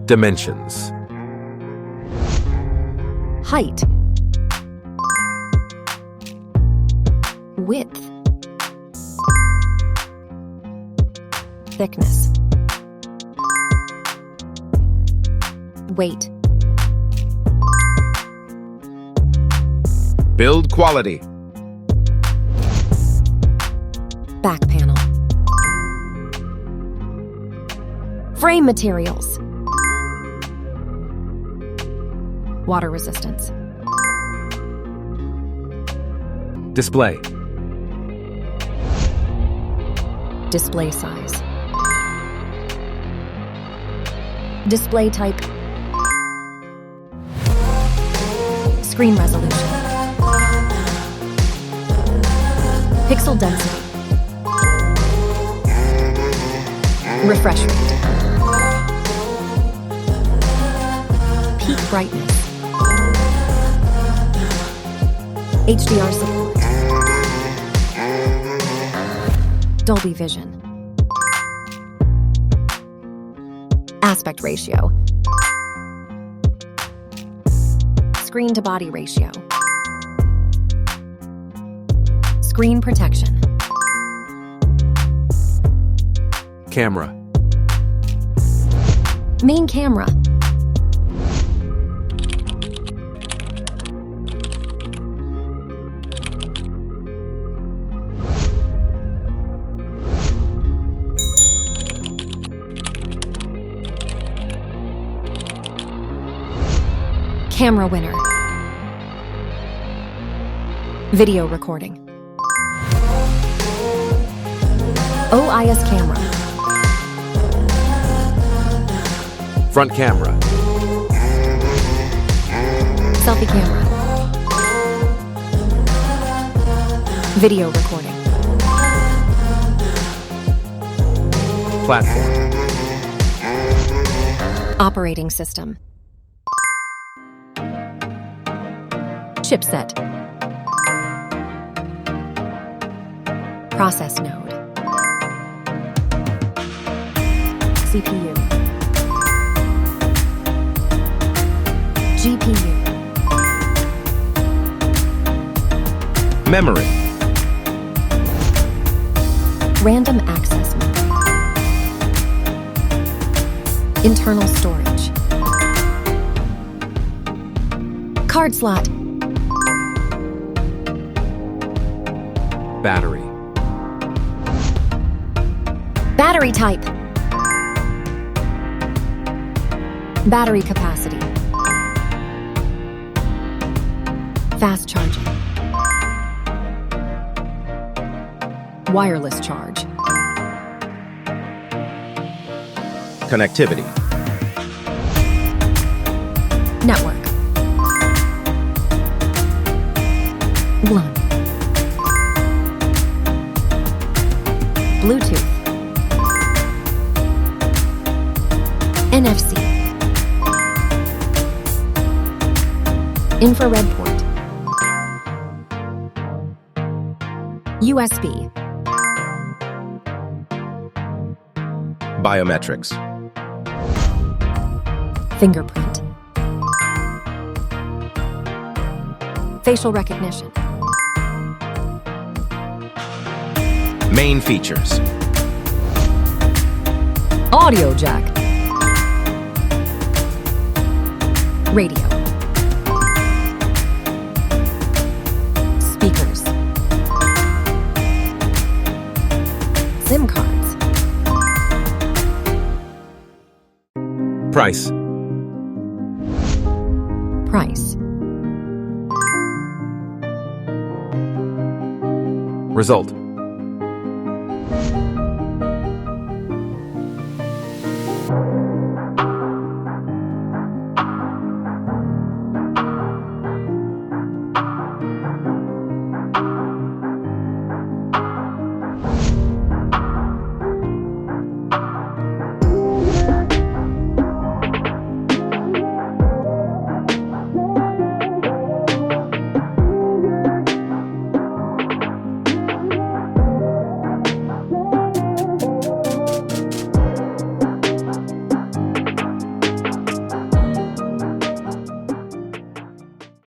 Dimensions. Height. Width. Thickness. Weight. Build quality. Back panel. Frame materials. Water resistance. Display. Display size. Display type. Screen resolution. Pixel density. Refresh rate. Peak brightness. HDR support. Dolby Vision. Aspect ratio. Screen to body ratio. Screen protection. Camera. Main camera. Camera winner. Video recording. OIS camera. Front camera. Selfie camera. Video recording. Platform. Operating system. Chipset. Process node. CPU. GPU. Memory. Random access memory. Internal storage. Card slot. Battery. Battery type. Battery capacity. Fast charging. Wireless charge. Connectivity. Network. LAN. Bluetooth. NFC. Infrared port. USB. Biometrics. Fingerprint. Facial recognition. Main features. Audio jack. Radio. Speakers. SIM cards. Price. Price. Result.